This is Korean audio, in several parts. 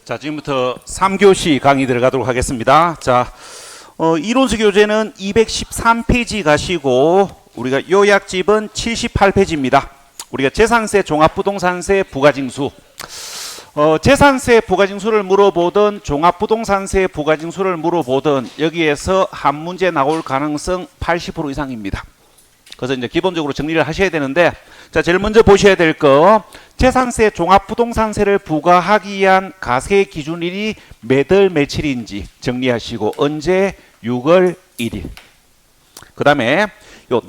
자, 지금부터 3교시 강의 들어가도록 하겠습니다. 자, 이론서 교재는 213페이지 가시고 우리가 요약집은 78페이지입니다. 우리가 재산세, 종합부동산세, 부가징수. 재산세 부가징수를 물어보든 종합부동산세 부가징수를 물어보든 여기에서 한 문제 나올 가능성 80% 이상입니다. 그래서 이제 기본적으로 정리를 하셔야 되는데, 자, 제일 먼저 보셔야 될 거, 재산세, 종합부동산세를 부과하기 위한 가세 기준일이 몇 월 며칠인지 정리하시고, 언제? 6월 1일. 그 다음에 요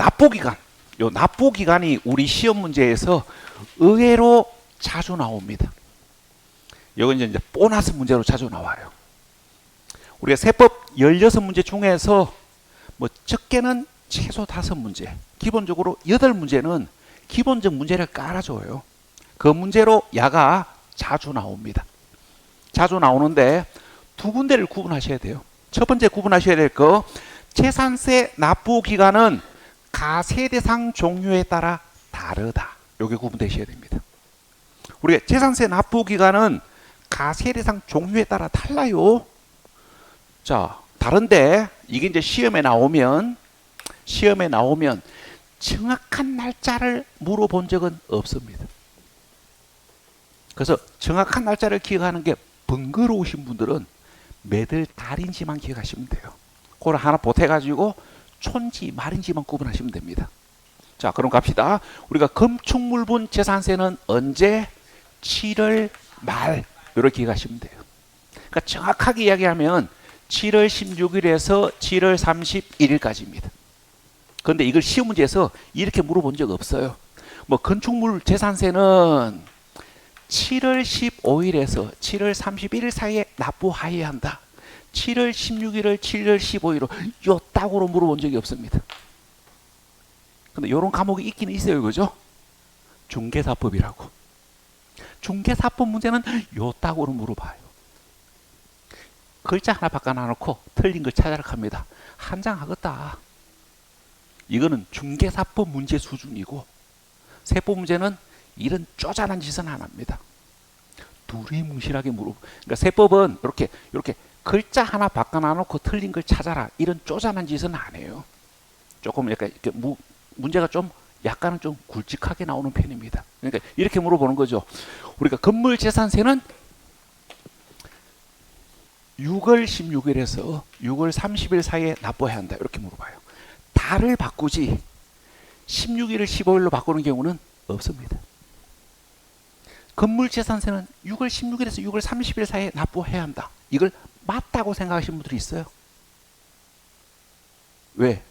납부기간이 우리 시험 문제에서 의외로 자주 나옵니다. 이건 이제 보너스 문제로 자주 나와요. 우리가 세법 16문제 중에서 뭐 적게는 최소 5문제, 기본적으로 8문제는 기본적 문제를 깔아줘요. 그 문제로 야가 자주 나옵니다. 자주 나오는데 두 군데를 구분하셔야 돼요. 첫 번째 구분하셔야 될 거, 재산세 납부 기간은 가세 대상 종류에 따라 다르다. 이게 구분되셔야 됩니다. 우리가 재산세 납부 기간은 가세 대상 종류에 따라 달라요. 자, 다른데 이게 이제 시험에 나오면 정확한 날짜를 물어본 적은 없습니다. 그래서 정확한 날짜를 기억하는 게 번거로우신 분들은 몇 월 달인지만 기억하시면 돼요. 그걸 하나 보태가지고 촌지 말인지만 구분하시면 됩니다. 자, 그럼 갑시다. 우리가 건축물분 재산세는 언제? 7월 말. 이렇게 기억하시면 돼요. 그러니까 정확하게 이야기하면 7월 16일에서 7월 31일까지입니다. 그런데 이걸 시험 문제에서 이렇게 물어본 적 없어요. 뭐 건축물 재산세는 7월 15일에서 7월 31일 사이에 납부하여야 한다. 7월 16일을 7월 15일로 요 딱으로 물어본 적이 없습니다. 근데 이런 과목이 있기는 있어요. 그죠? 중개사법이라고. 중개사법 문제는 요 딱으로 물어봐요. 글자 하나 바꿔놔놓고 틀린 걸 찾아라 합니다. 한 장 하겠다. 이거는 중개사법 문제 수준이고, 세법 문제는 이런 쪼잔한 짓은 안 합니다. 두리뭉실하게 그러니까 세법은 이렇게 글자 하나 바꿔놔놓고 틀린 걸 찾아라, 이런 쪼잔한 짓은 안 해요. 조금 약간 이렇게 문제가 좀 약간은 좀 굵직하게 나오는 편입니다. 그러니까 이렇게 물어보는 거죠. 우리가 건물 재산세는 6월 16일에서 6월 30일 사이에 납부해야 한다. 이렇게 물어봐요. 달을 바꾸지 16일을 15일로 바꾸는 경우는 없습니다. 건물 재산세는 6월 16일에서 6월 30일 사이에 납부해야 한다. 이걸 맞다고 생각하시는 분들이 있어요. 왜?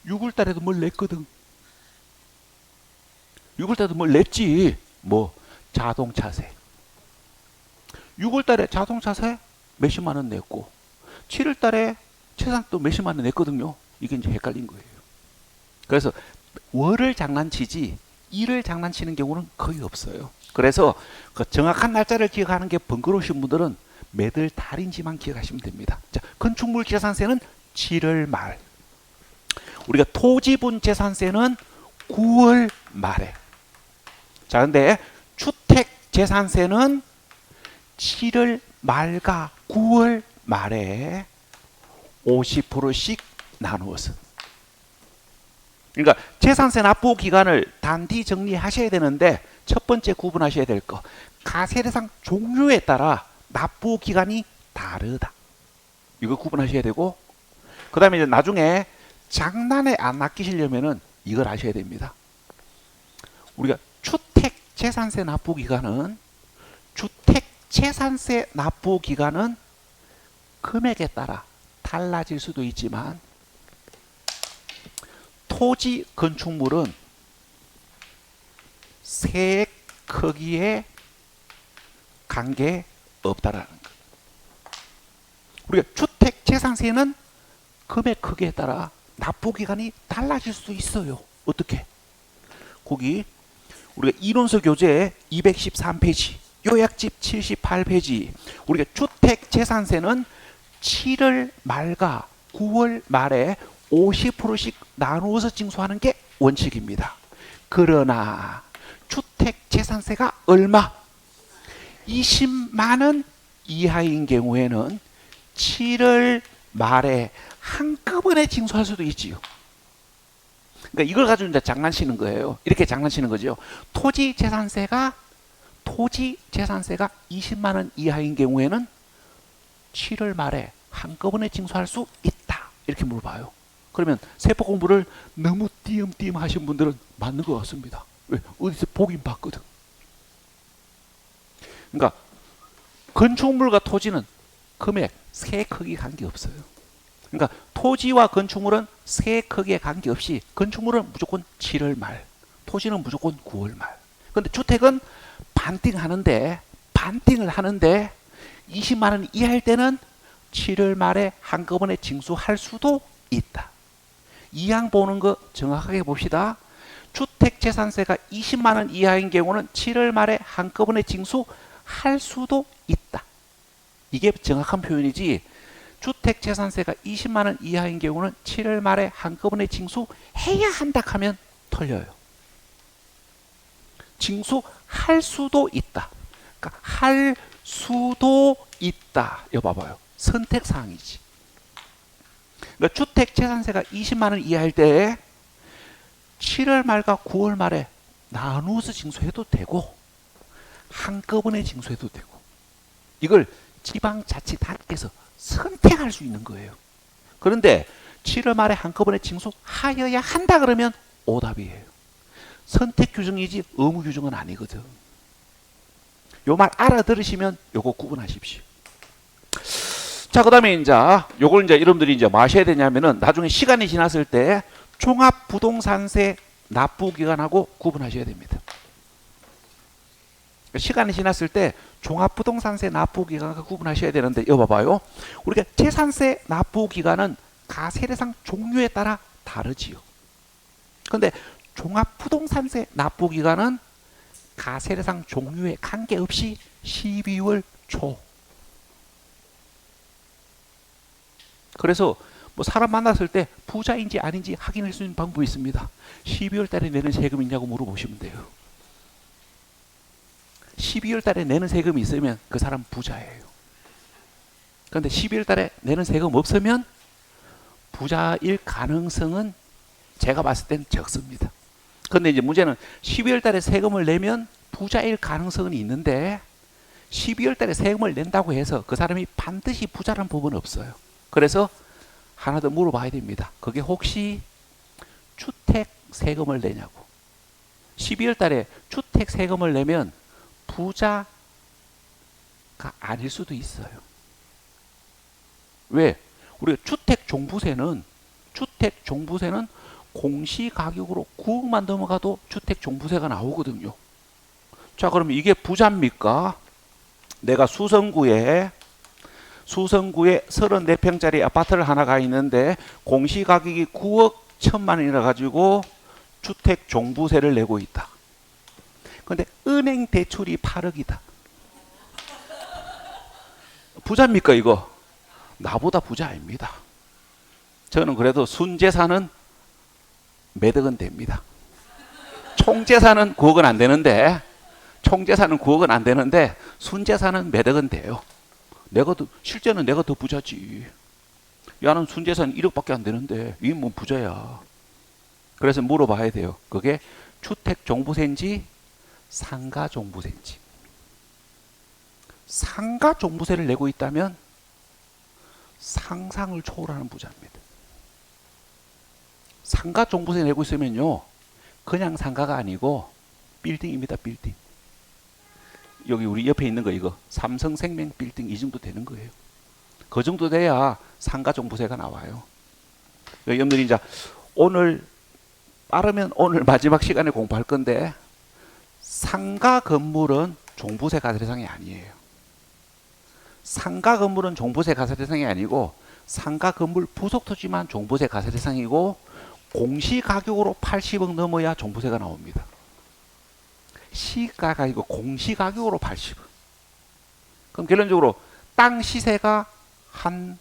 6월 달에도 뭘 냈거든. 6월 달에도 뭘 냈지. 뭐 자동차세. 6월 달에 자동차세 몇십만 원 냈고 7월 달에 최상도 몇십만 원 냈거든요. 이게 이제 헷갈린 거예요. 그래서 월을 장난치지 일을 장난치는 경우는 거의 없어요. 그래서 그 정확한 날짜를 기억하는 게 번거로우신 분들은 몇 월 달인지만 기억하시면 됩니다. 자, 건축물 재산세는 7월 말. 우리가 토지분 재산세는 9월 말에. 자, 근데 주택 재산세는 7월 말과 9월 말에 50%씩 나누어서. 그러니까 재산세 납부 기간을 단디 정리하셔야 되는데, 첫 번째 구분하셔야 될 거, 가세 대상 종류에 따라 납부 기간이 다르다. 이거 구분하셔야 되고, 그 다음에 이제 나중에 장난에 안 낚이시려면은 이걸 아셔야 됩니다. 우리가 주택 재산세 납부 기간은 금액에 따라 달라질 수도 있지만, 토지 건축물은 세액 크기에 관계 없다라는 것. 우리가 주택 재산세는 금액 크기에 따라 납부 기간이 달라질 수도 있어요. 어떻게? 거기 우리가 이론서 교재 213페이지, 요약집 78페이지, 우리가 주택 재산세는 7월 말과 9월 말에 50%씩 나누어서 징수하는 게 원칙입니다. 그러나 주택 재산세가 얼마? 20만 원 이하인 경우에는 7월 말에 한꺼번에 징수할 수도 있지요. 그러니까 이걸 가지고 이제 장난치는 거예요. 이렇게 장난치는 거죠. 토지 재산세가 20만 원 이하인 경우에는 7월 말에 한꺼번에 징수할 수 있다. 이렇게 물어봐요. 그러면 세법 공부를 너무 띄엄띄엄 하신 분들은 맞는 것 같습니다. 왜? 어디서 보긴 봤거든. 그러니까 건축물과 토지는 금액, 세 크기 관계없어요. 그러니까 토지와 건축물은 세 크기에 관계없이 건축물은 무조건 7월 말, 토지는 무조건 9월 말. 그런데 주택은 반띵을 하는데 20만 원 이하일 때는 7월 말에 한꺼번에 징수할 수도 있다. 이항 보는 거 정확하게 봅시다. 주택재산세가 20만 원 이하인 경우는 7월 말에 한꺼번에 징수할 수도 있다. 이게 정확한 표현이지, 주택재산세가 20만 원 이하인 경우는 7월 말에 한꺼번에 징수해야 한다 하면 틀려요. 징수할 수도 있다. 그러니까 할 수도 있다. 이거 봐봐요. 선택사항이지. 그러니까 주택재산세가 20만 원 이하일 때 7월 말과 9월 말에 나누어서 징수해도 되고 한꺼번에 징수해도 되고, 이걸 지방자치단체에서 선택할 수 있는 거예요. 그런데 7월 말에 한꺼번에 징수하여야 한다 그러면 오답이에요. 선택 규정이지 의무 규정은 아니거든. 요 말 알아들으시면 요거 구분하십시오. 자, 그 다음에 이제 요걸 이제 여러분들이 이제 뭐 하셔야 되냐면은 나중에 시간이 지났을 때 종합부동산세 납부기간하고 구분하셔야 됩니다. 시간이 지났을 때 종합부동산세 납부기간과 구분하셔야 되는데, 이거 봐봐요. 우리가 재산세 납부기간은 가세대상 종류에 따라 다르지요. 그런데 종합부동산세 납부기간은 가세대상 종류에 관계없이 12월 초. 그래서 뭐 사람 만났을 때 부자인지 아닌지 확인할 수 있는 방법이 있습니다. 12월 달에 내는 세금이 있냐고 물어보시면 돼요. 12월 달에 내는 세금이 있으면 그 사람 부자예요. 그런데 12월 달에 내는 세금 없으면 부자일 가능성은 제가 봤을 땐 적습니다. 그런데 이제 문제는 12월 달에 세금을 내면 부자일 가능성은 있는데 12월 달에 세금을 낸다고 해서 그 사람이 반드시 부자라는 법은 없어요. 그래서 하나 더 물어봐야 됩니다. 그게 혹시 주택 세금을 내냐고. 12월 달에 주택 세금을 내면 부자가 아닐 수도 있어요. 왜? 우리가 주택 종부세는 공시가격으로 9억만 넘어가도 주택 종부세가 나오거든요. 자, 그러면 이게 부자입니까? 내가 수성구에 34평짜리 아파트를 하나가 있는데 공시가격이 9억 1천만 원이라 가지고 주택 종부세를 내고 있다. 그런데 은행 대출이 8억이다. 부자입니까 이거? 나보다 부자 아닙니다. 저는 그래도 순재산은 몇 억은 됩니다. 총재산은 9억은 안 되는데, 순재산은 몇 억은 돼요. 실제는 내가 더 부자지. 야는 순재산 1억밖에 안 되는데 이 뭐 부자야. 그래서 물어봐야 돼요. 그게 주택 종부세인지 상가 종부세인지. 상가 종부세를 내고 있다면 상상을 초월하는 부자입니다. 상가 종부세 내고 있으면요, 그냥 상가가 아니고 빌딩입니다. 빌딩. 여기 우리 옆에 있는 거 이거 삼성생명 빌딩 이 정도 되는 거예요. 그 정도 돼야 상가 종부세가 나와요. 여러분들이 이제 오늘 빠르면 오늘 마지막 시간에 공부할 건데, 상가 건물은 종부세 과세 대상이 아니에요. 상가 건물은 종부세 과세 대상이 아니고 상가 건물 부속 토지만 종부세 과세 대상이고 공시가격으로 80억 넘어야 종부세가 나옵니다. 시가가 아니고 공시가격으로 80억. 그럼 결론적으로 땅 시세가 한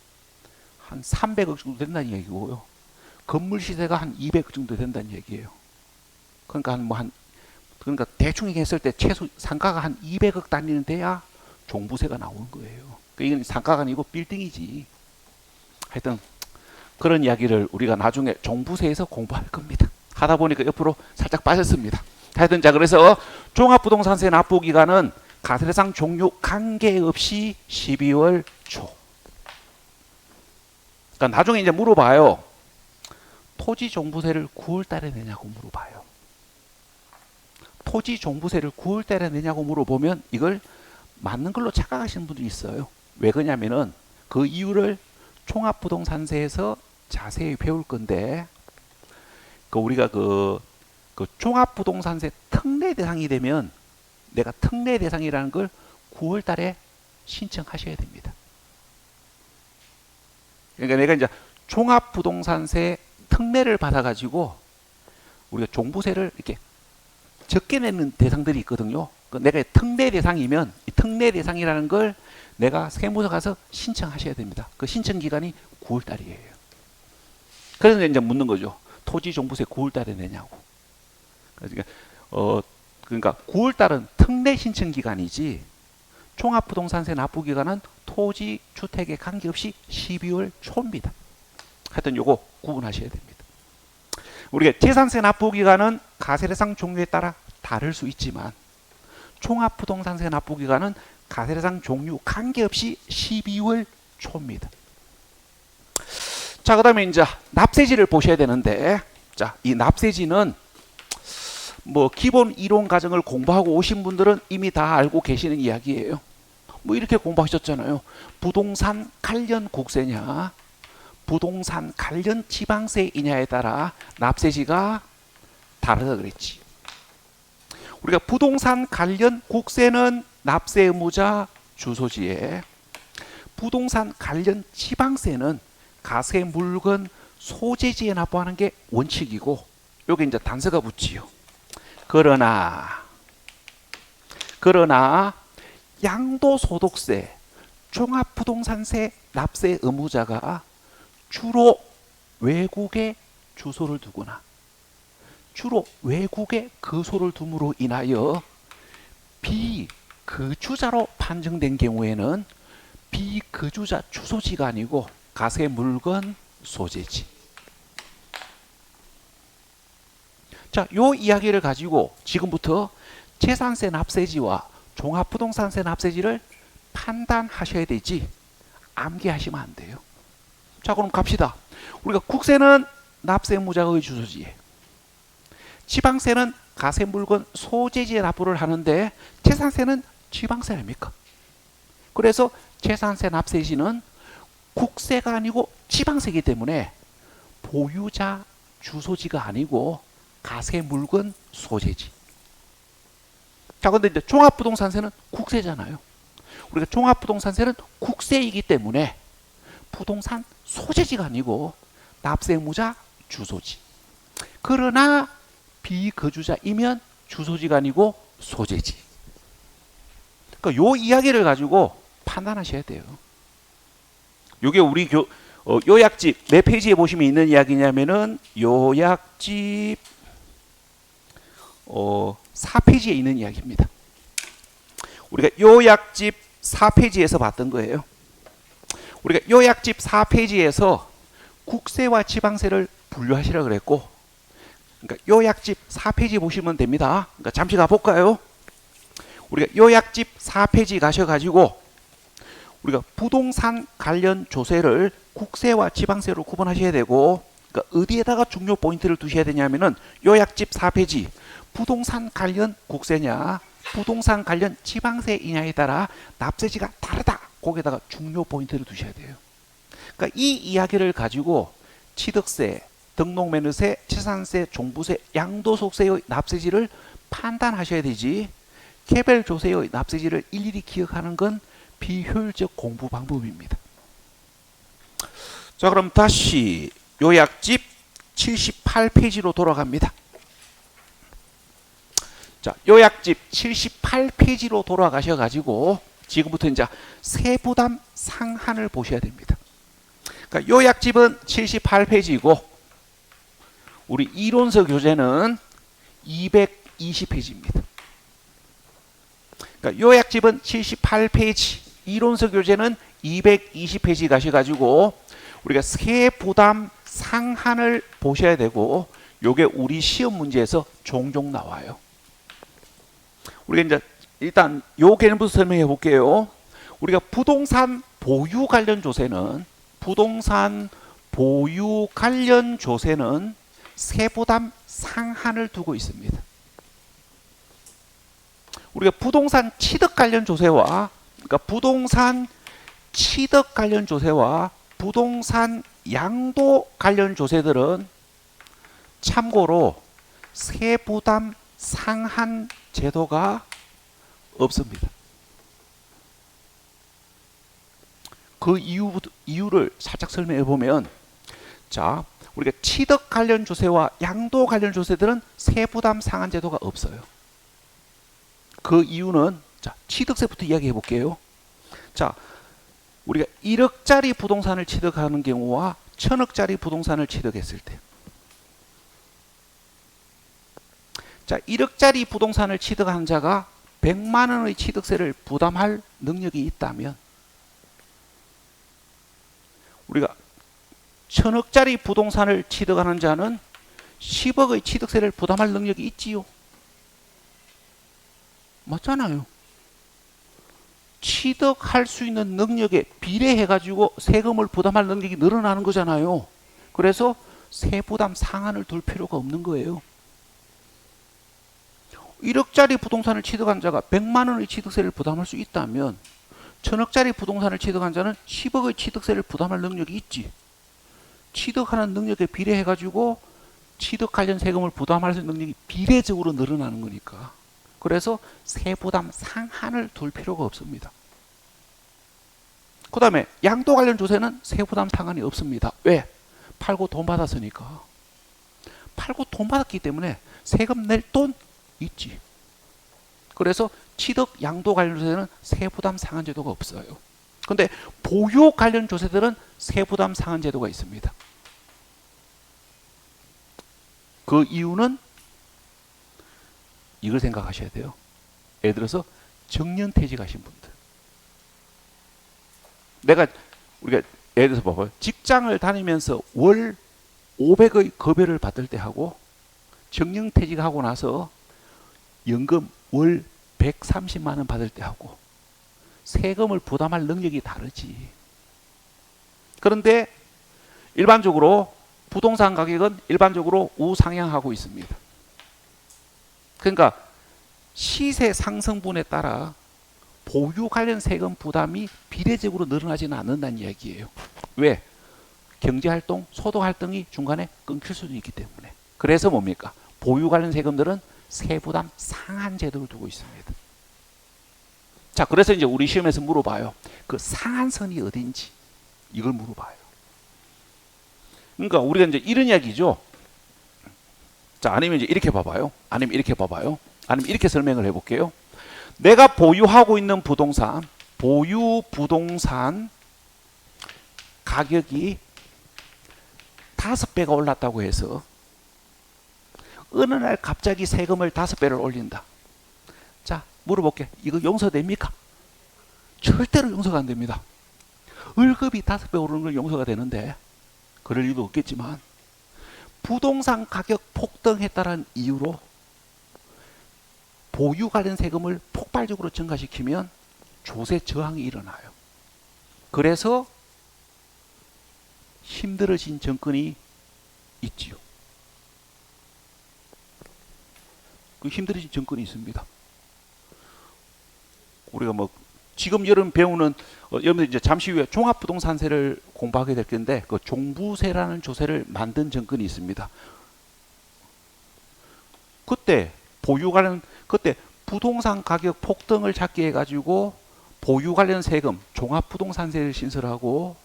300억 정도 된다는 얘기고요. 건물 시세가 한 200억 정도 된다는 얘기예요. 그러니까 그러니까 대충 얘기했을 때 최소 상가가 한 200억 단위는 돼야 종부세가 나오는 거예요. 이건 상가가 아니고 빌딩이지. 하여튼 그런 이야기를 우리가 나중에 종부세에서 공부할 겁니다. 하다 보니까 옆으로 살짝 빠졌습니다. 하여튼 자, 그래서 종합부동산세 납부기간은 가세대상 종류 관계없이 12월 초. 그러니까 나중에 이제 물어봐요. 토지 종부세를 9월 달에 내냐고 물어봐요. 토지 종부세를 9월 달에 내냐고 물어보면 이걸 맞는 걸로 착각하시는 분들이 있어요. 왜 그러냐면은 그 이유를 종합부동산세에서 자세히 배울 건데, 우리가 그 종합부동산세 특례 대상이 되면 내가 특례 대상이라는 걸 9월 달에 신청하셔야 됩니다. 그러니까 내가 이제 종합부동산세 특례를 받아가지고 우리가 종부세를 이렇게 적게 내는 대상들이 있거든요. 내가 특례 대상이면 이 특례 대상이라는 걸 내가 세무서 가서 신청하셔야 됩니다. 그 신청 기간이 9월 달이에요. 그래서 이제 묻는 거죠. 토지 종부세 9월 달에 내냐고. 그러니까 9월 달은 특례 신청 기간이지 종합부동산세 납부 기간은 토지 주택에 관계없이 12월 초입니다. 하여튼 요거 구분하셔야 됩니다. 우리가 재산세 납부 기간은 가세대상 종류에 따라 다를 수 있지만 종합부동산세 납부 기간은 가세대상 종류 관계없이 12월 초입니다. 자, 그다음에 이제 납세지를 보셔야 되는데, 자, 이 납세지는 뭐 기본 이론 과정을 공부하고 오신 분들은 이미 다 알고 계시는 이야기예요. 뭐 이렇게 공부하셨잖아요. 부동산 관련 국세냐, 부동산 관련 지방세이냐에 따라 납세지가 다르다 그랬지. 우리가 부동산 관련 국세는 납세 의무자 주소지에, 부동산 관련 지방세는 가세 물건 소재지에 납부하는 게 원칙이고, 여기 이제 단서가 붙지요. 그러나 양도소득세, 종합부동산세 납세 의무자가 주로 외국에 주소를 두거나 주로 외국에 거소를 둠으로 인하여 비거주자로 판정된 경우에는 비거주자 주소지가 아니고 가세 물건 소재지. 자, 요 이야기를 가지고 지금부터 재산세 납세지와 종합부동산세 납세지를 판단하셔야 되지 암기하시면 안 돼요. 자, 그럼 갑시다. 우리가 국세는 납세 의무자의 주소지에, 지방세는 가세 물건 소재지에 납부를 하는데 재산세는 지방세 아닙니까? 그래서 재산세 납세지는 국세가 아니고 지방세이기 때문에 보유자 주소지가 아니고 가세 물건 소재지. 자, 근데 이제 종합부동산세는 국세잖아요. 우리가 종합부동산세는 국세이기 때문에 부동산 소재지가 아니고 납세 의무자 주소지. 그러나 비거주자이면 주소지가 아니고 소재지. 그러니까 요 이야기를 가지고 판단하셔야 돼요. 요게 우리 요약집 몇 페이지에 보시면 있는 이야기냐면은 요약집 4페이지에 있는 이야기입니다. 우리가 요약집 4페이지에서 봤던 거예요. 우리가 요약집 4페이지에서 국세와 지방세를 분류하시라 그랬고, 그러니까 요약집 4페이지 보시면 됩니다. 그러니까 잠시 가볼까요? 우리가 요약집 4페이지 가셔가지고 우리가 부동산 관련 조세를 국세와 지방세로 구분하셔야 되고, 그러니까 어디에다가 중요 포인트를 두셔야 되냐면은 요약집 4페이지 부동산 관련 국세냐 부동산 관련 지방세이냐에 따라 납세지가 다르다. 거기에다가 중요 포인트를 두셔야 돼요. 그러니까 이 이야기를 가지고 취득세, 등록매너세, 재산세, 종부세, 양도소득세의 납세지를 판단하셔야 되지, 개별 조세의 납세지를 일일이 기억하는 건 비효율적 공부 방법입니다. 자, 그럼 다시 요약집 78페이지로 돌아갑니다. 자, 요약집 78페이지로 돌아가셔가지고 지금부터 이제 세부담 상한을 보셔야 됩니다. 그러니까 요약집은 78페이지이고 우리 이론서 교재는 220페이지입니다. 그러니까 그러니까 요약집은 78페이지, 이론서 교재는 220페이지 가셔가지고 우리가 세부담 상한을 보셔야 되고, 요게 우리 시험 문제에서 종종 나와요. 우리가 이제 일단 요 개념부터 설명해 볼게요. 우리가 부동산 보유 관련 조세는 세부담 상한을 두고 있습니다. 우리가 부동산 취득 관련 조세와, 그러니까 부동산 취득 관련 조세와 부동산 양도 관련 조세들은 참고로 세부담 상한 제도가 없습니다. 그 이유를 살짝 설명해 보면, 자, 우리가 취득 관련 조세와 양도 관련 조세들은 세부담 상한 제도가 없어요. 그 이유는, 자, 취득세부터 이야기해 볼게요. 자, 우리가 1억짜리 부동산을 취득하는 경우와 1000억짜리 부동산을 취득했을 때, 자, 1억짜리 부동산을 취득한 자가 100만 원의 취득세를 부담할 능력이 있다면, 우리가 1000억짜리 부동산을 취득하는 자는 10억의 취득세를 부담할 능력이 있지요. 맞잖아요. 취득할 수 있는 능력에 비례해 가지고 세금을 부담할 능력이 늘어나는 거잖아요. 그래서 세부담 상한을 둘 필요가 없는 거예요. 1억짜리 부동산을 취득한 자가 100만 원의 취득세를 부담할 수 있다면 1000억짜리 부동산을 취득한 자는 10억의 취득세를 부담할 능력이 있지. 취득하는 능력에 비례해 가지고 취득 관련 세금을 부담할 수 있는 능력이 비례적으로 늘어나는 거니까. 그래서 세부담 상한을 둘 필요가 없습니다. 그 다음에 양도 관련 조세는 세부담 상한이 없습니다. 왜? 팔고 돈 받았으니까. 팔고 돈 받았기 때문에 세금 낼 돈 있지. 그래서 취득 양도 관련 조세는 세부담 상한 제도가 없어요. 근데 보유 관련 조세들은 세부담 상한 제도가 있습니다. 그 이유는 이걸 생각하셔야 돼요. 예를 들어서 정년퇴직하신 분들, 우리가 예를 들어서 봐봐요. 직장을 다니면서 월 500의 급여를 받을 때 하고 정년퇴직하고 나서 연금 월 130만 원 받을 때 하고 세금을 부담할 능력이 다르지. 그런데 일반적으로 부동산 가격은 일반적으로 우상향하고 있습니다. 그러니까 시세 상승분에 따라 보유 관련 세금 부담이 비례적으로 늘어나지는 않는다는 이야기예요. 왜? 경제활동, 소득활동이 중간에 끊길 수도 있기 때문에. 그래서 뭡니까? 보유 관련 세금들은 세부담 상한 제도를 두고 있습니다. 자, 그래서 이제 우리 시험에서 물어봐요. 그 상한선이 어딘지 이걸 물어봐요. 그러니까 우리가 이제 이런 이야기죠. 자, 아니면 이제 이렇게 봐봐요. 아니면 이렇게 봐봐요. 아니면 이렇게 설명을 해볼게요. 내가 보유하고 있는 보유 부동산 가격이 5배가 올랐다고 해서 어느 날 갑자기 세금을 5배를 올린다. 자, 물어볼게. 이거 용서됩니까? 절대로 용서가 안 됩니다. 월급이 5배 오르는 건 용서가 되는데, 그럴 일도 없겠지만 부동산 가격 폭등했다는 이유로 보유 관련 세금을 폭발적으로 증가시키면 조세 저항이 일어나요. 그래서 힘들어진 정권이 있지요. 그 힘들어진 정권이 있습니다. 우리가 뭐 지금 여러분 배우는 여러분들 이제 잠시 후에 종합부동산세를 공부하게 될 건데, 그 종부세라는 조세를 만든 정권이 있습니다. 그때 부동산 가격 폭등을 잡기 해가지고 보유 관련 세금 종합부동산세를 신설하고,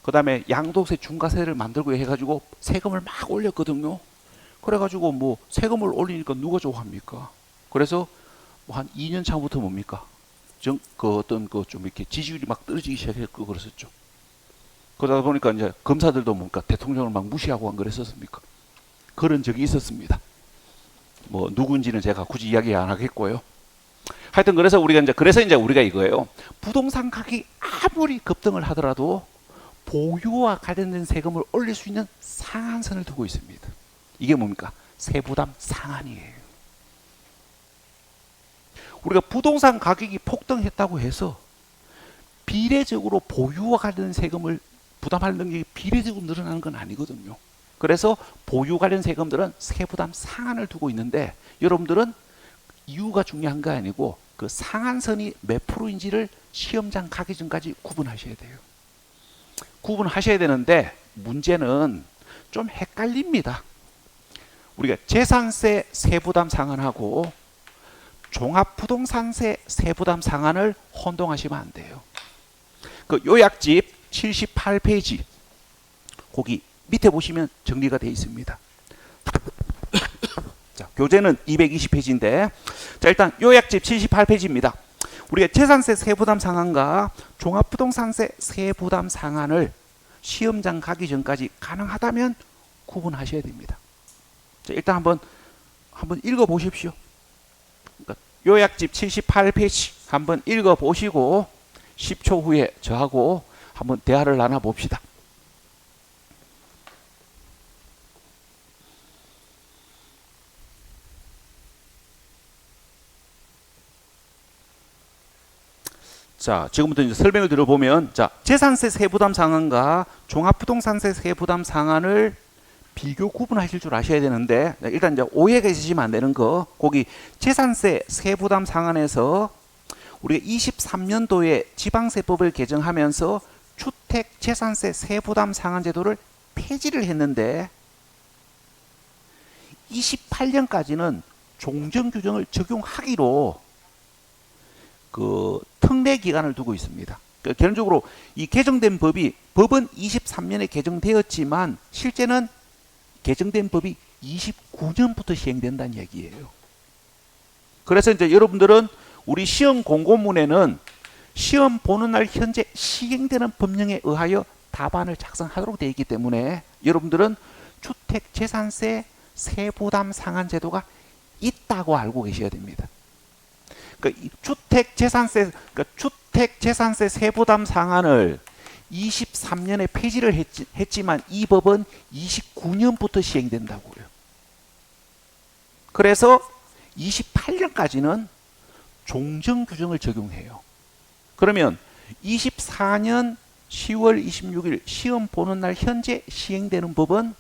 그 다음에 양도세 중과세를 만들고 해가지고 세금을 막 올렸거든요. 그래가지고 뭐 세금을 올리니까 누가 좋아합니까? 그래서 뭐 한 2년 차부터 뭡니까? 그 어떤 그 좀 이렇게 지지율이 막 떨어지기 시작했고 그랬었죠. 그러다 보니까 이제 검사들도 뭔가 대통령을 막 무시하고 한 그랬었습니까? 그런 적이 있었습니다. 뭐 누군지는 제가 굳이 이야기 안 하겠고요. 하여튼 그래서 이제 우리가 이거예요. 부동산 가격이 아무리 급등을 하더라도 보유와 관련된 세금을 올릴 수 있는 상한선을 두고 있습니다. 이게 뭡니까? 세부담 상한이에요. 우리가 부동산 가격이 폭등했다고 해서 비례적으로 보유와 관련된 세금을 부담할 능력이 비례적으로 늘어나는 건 아니거든요. 그래서 보유 관련 세금들은 세부담 상한을 두고 있는데 여러분들은 이유가 중요한 거 아니고 그 상한선이 몇 프로인지를 시험장 가기 전까지 구분하셔야 돼요. 구분하셔야 되는데 문제는 좀 헷갈립니다. 우리가 재산세 세부담 상한하고 종합부동산세 세부담 상한을 혼동하시면 안 돼요. 그 요약집 78페이지 거기 밑에 보시면 정리가 되어 있습니다. 자, 교재는 220페이지인데 자, 일단 요약집 78페이지입니다. 우리가 재산세 세부담 상한과 종합부동산세 세부담 상한을 시험장 가기 전까지 가능하다면 구분하셔야 됩니다. 자, 일단 한번 읽어 보십시오. 그러니까 요약집 78페이지 한번 읽어 보시고 10초 후에 저하고 한번 대화를 나눠 봅시다. 자, 지금부터 이제 설명을 들어보면, 자, 재산세 세부담 상한과 종합부동산세 세부담 상한을 비교 구분하실 줄 아셔야 되는데, 일단 이제 오해가 있으시면 안 되는 거, 거기 재산세 세부담 상한에서 우리가 23년도에 지방세법을 개정하면서 주택 재산세 세부담 상한 제도를 폐지를 했는데, 28년까지는 종전 규정을 적용하기로 그 특례 기간을 두고 있습니다. 그러니까 결론적으로 이 개정된 법은 23년에 개정되었지만 실제는 개정된 법이 29년부터 시행된다는 얘기예요. 그래서 이제 여러분들은 우리 시험 공고문에는 시험 보는 날 현재 시행되는 법령에 의하여 답안을 작성하도록 되어 있기 때문에 여러분들은 주택 재산세 세부담 상한 제도가 있다고 알고 계셔야 됩니다. 그러니까 주택 재산세 세부담 상한을 23년에 폐지를 했지만 이 법은 29년부터 시행된다고요. 그래서 28년까지는 종전 규정을 적용해요. 그러면 24년 10월 26일 시험 보는 날 현재 시행되는 법은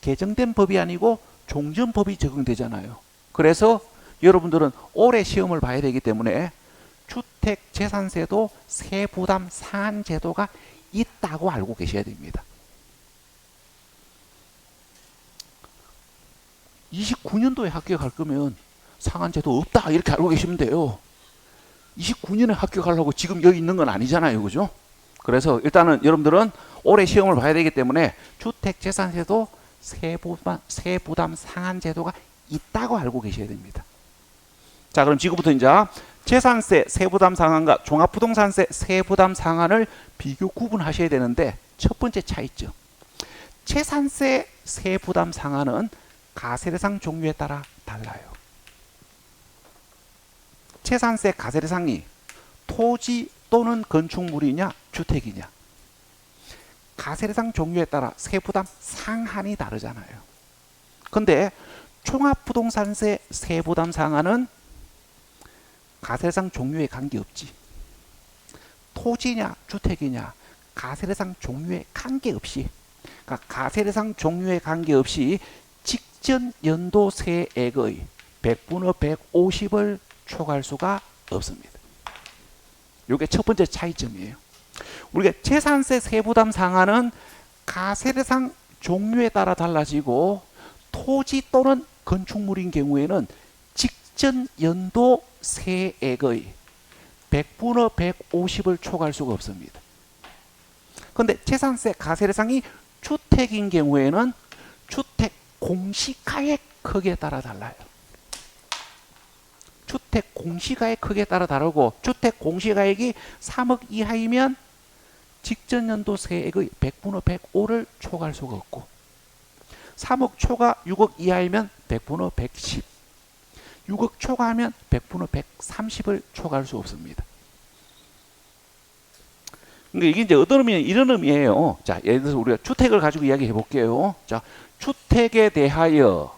개정된 법이 아니고 종전법이 적용되잖아요. 그래서 여러분들은 올해 시험을 봐야 되기 때문에 주택 재산세도 세부담 상한 제도가 있다고 알고 계셔야 됩니다. 29년도에 합격할 거면 상한 제도 없다 이렇게 알고 계시면 돼요. 29년에 합격하려고 지금 여기 있는 건 아니잖아요. 그죠? 그래서 일단은 여러분들은 올해 시험을 봐야 되기 때문에 주택 재산세도 세부담 상한 제도가 있다고 알고 계셔야 됩니다. 자, 그럼 지금부터 이제 재산세 세부담 상한과 종합부동산세 세부담 상한을 비교 구분하셔야 되는데 첫 번째 차이점. 재산세 세부담 상한은 가세대상 종류에 따라 달라요. 재산세 가세대상이 토지 또는 건축물이냐 주택이냐. 가세대상 종류에 따라 세부담 상한이 다르잖아요. 근데 종합부동산세 세부담 상한은 가세대상 종류에 관계없지. 토지냐 주택이냐 가세대상 종류에 관계없이, 그러니까 가세대상 종류에 관계없이 직전 연도 세액의 100분의 150을 초과할 수가 없습니다. 이게 첫 번째 차이점이에요. 우리가 재산세 세부담 상한은 가세대상 종류에 따라 달라지고 토지 또는 건축물인 경우에는 직전 연도 세액의 100분의 150을 초과할 수가 없습니다. 그런데 재산세 가세대상이 주택인 경우에는 주택 공시가액 크기에 따라 달라요. 주택 공시가액 크기에 따라 다르고 주택 공시가액이 3억 이하이면 직전 연도 세액의 100분의 105를 초과할 수가 없고 3억 초과 6억 이하이면 100분의 110, 6억 초과하면 100분의 130을 초과할 수 없습니다. 그러니까 이게 이제 어떤 의미냐, 이런 의미예요. 자, 예를 들어서 우리가 주택을 가지고 이야기해 볼게요. 자, 주택에 대하여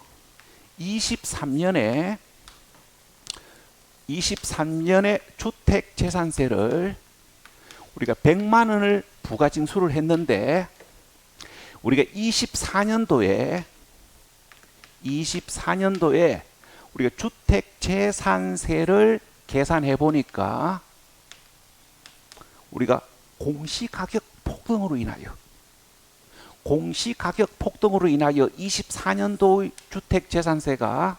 23년에 주택 재산세를 우리가 100만 원을 부가 징수를 했는데, 우리가 24년도에 우리가 주택 재산세를 계산해 보니까 우리가 공시가격 폭등으로 인하여 24년도 주택 재산세가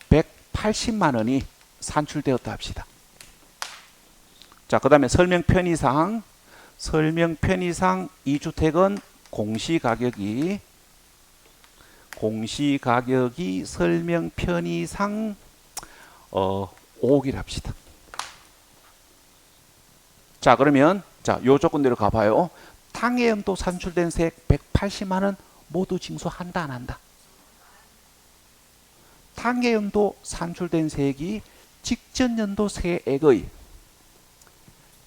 180만 원이 산출되었다 합시다. 자, 그 다음에 설명 편의상 이 주택은 공시가격이 설명 편의상 5억이라 합시다. 자, 그러면 자, 요 조건대로 가봐요. 당해연도 산출된 세액 180만 원 모두 징수한다, 안 한다? 당해연도 산출된 세액이 직전 연도 세액의